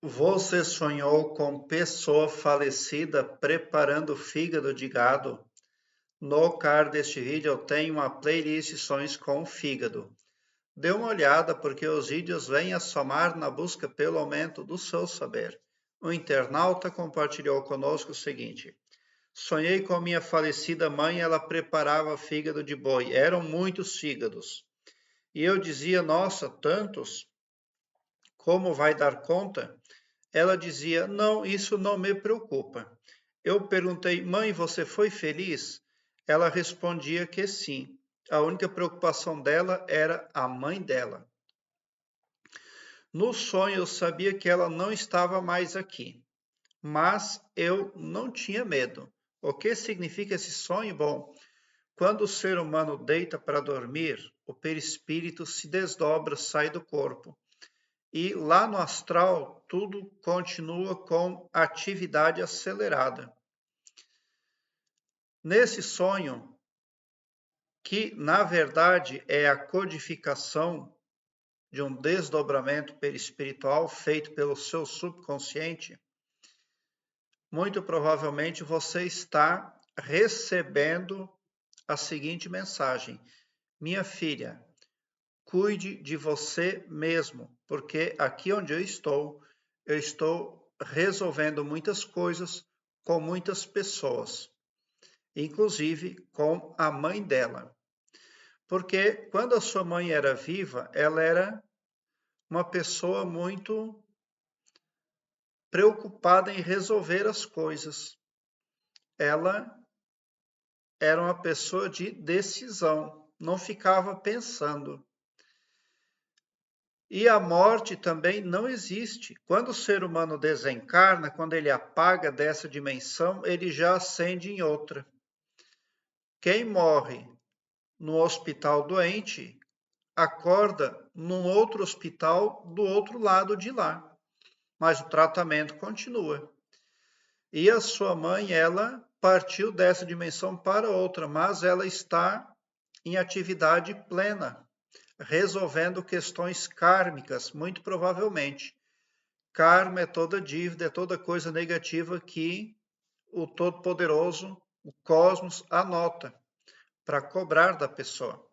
Você sonhou com pessoa falecida preparando fígado de gado? No card deste vídeo eu tenho uma playlist sonhos com fígado. Dê uma olhada porque os vídeos vêm a somar na busca pelo aumento do seu saber. O internauta compartilhou conosco o seguinte: sonhei com minha falecida mãe, ela preparava fígado de boi. Eram muitos fígados. E eu dizia, nossa, tantos? Como vai dar conta? Ela dizia: não, isso não me preocupa. Eu perguntei: mãe, você foi feliz? Ela respondia que sim. A única preocupação dela era a mãe dela. No sonho eu sabia que ela não estava mais aqui, mas eu não tinha medo. O que significa esse sonho? Bom, quando o ser humano deita para dormir, o perispírito se desdobra, sai do corpo. E lá no astral, tudo continua com atividade acelerada. Nesse sonho, que na verdade é a codificação de um desdobramento perispiritual feito pelo seu subconsciente, muito provavelmente você está recebendo a seguinte mensagem: minha filha, cuide de você mesmo, porque aqui onde eu estou resolvendo muitas coisas com muitas pessoas, inclusive com a mãe dela. Porque quando a sua mãe era viva, ela era uma pessoa muito preocupada em resolver as coisas. Ela era uma pessoa de decisão, não ficava pensando. E a morte também não existe. Quando o ser humano desencarna, quando ele apaga dessa dimensão, ele já ascende em outra. Quem morre no hospital doente, acorda num outro hospital do outro lado de lá. Mas o tratamento continua. E a sua mãe, ela partiu dessa dimensão para outra, mas ela está em atividade plena, resolvendo questões kármicas, muito provavelmente. Karma é toda dívida, é toda coisa negativa que o Todo-Poderoso, o Cosmos, anota para cobrar da pessoa.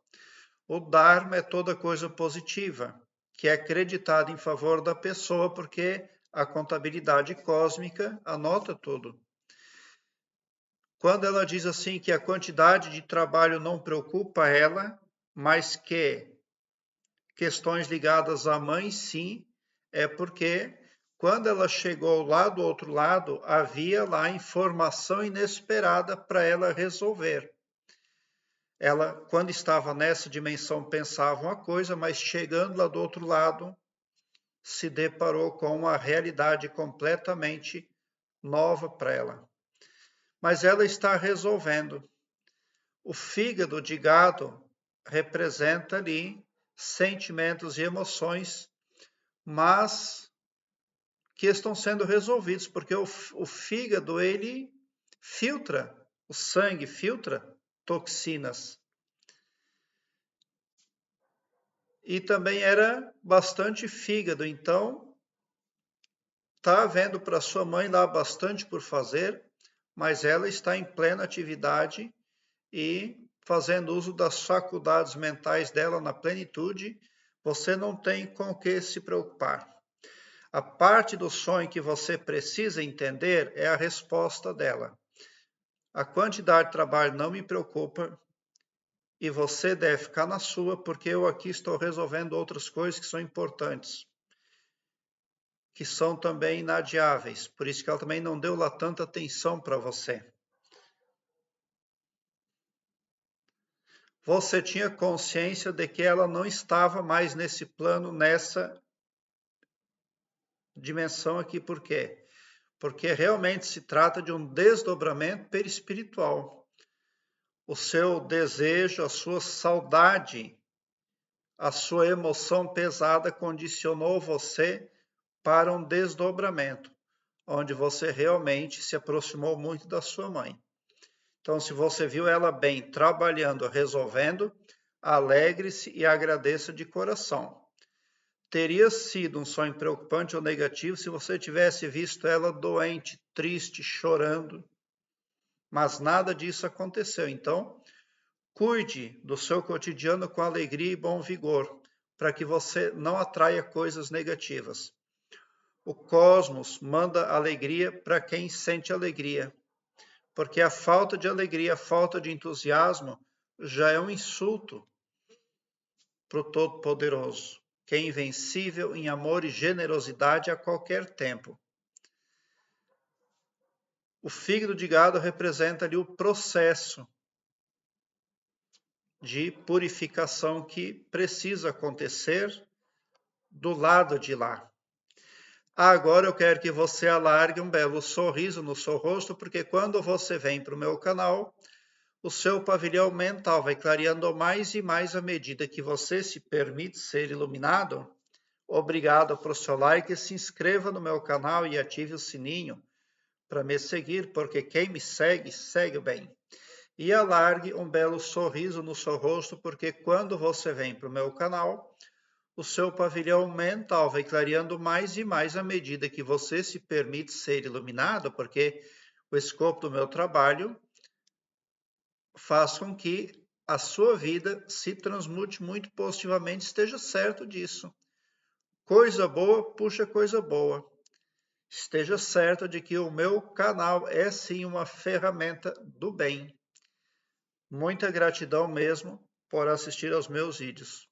O Dharma é toda coisa positiva, que é acreditada em favor da pessoa, porque a contabilidade cósmica anota tudo. Quando ela diz assim que a quantidade de trabalho não preocupa ela, mas que questões ligadas à mãe, sim, é porque quando ela chegou lá do outro lado, havia lá informação inesperada para ela resolver. Ela, quando estava nessa dimensão, pensava uma coisa, mas chegando lá do outro lado, se deparou com uma realidade completamente nova para ela. Mas ela está resolvendo. O fígado de gado representa ali sentimentos e emoções, mas que estão sendo resolvidos, porque o fígado, ele filtra o sangue, filtra toxinas. E também era bastante fígado, então está havendo para sua mãe lá bastante por fazer, mas ela está em plena atividade e fazendo uso das faculdades mentais dela na plenitude. Você não tem com o que se preocupar. A parte do sonho que você precisa entender é a resposta dela. A quantidade de trabalho não me preocupa e você deve ficar na sua, porque eu aqui estou resolvendo outras coisas que são importantes, que são também inadiáveis. Por isso que ela também não deu lá tanta atenção para você. Você tinha consciência de que ela não estava mais nesse plano, nessa dimensão aqui. Por quê? Porque realmente se trata de um desdobramento perispiritual. O seu desejo, a sua saudade, a sua emoção pesada condicionou você para um desdobramento, onde você realmente se aproximou muito da sua mãe. Então, se você viu ela bem trabalhando, resolvendo, alegre-se e agradeça de coração. teria sido um sonho preocupante ou negativo se você tivesse visto ela doente, triste, chorando, mas nada disso aconteceu. Então, cuide do seu cotidiano com alegria e bom vigor, para que você não atraia coisas negativas. O cosmos manda alegria para quem sente alegria, porque a falta de alegria, a falta de entusiasmo já é um insulto para o Todo-Poderoso, que é invencível em amor e generosidade a qualquer tempo. O fígado de gado representa ali o processo de purificação que precisa acontecer do lado de lá. Agora eu quero que você alargue um belo sorriso no seu rosto, porque quando você vem para o meu canal, o seu pavilhão mental vai clareando mais e mais à medida que você se permite ser iluminado. Obrigado por seu like, se inscreva no meu canal e ative o sininho para me seguir, porque quem me segue, segue bem. E alargue um belo sorriso no seu rosto, porque quando você vem para o meu canal, o seu pavilhão mental vai clareando mais e mais à medida que você se permite ser iluminado, porque o escopo do meu trabalho faz com que a sua vida se transmute muito positivamente, esteja certo disso. Coisa boa puxa coisa boa. Esteja certo de que o meu canal é sim uma ferramenta do bem. Muita gratidão mesmo por assistir aos meus vídeos.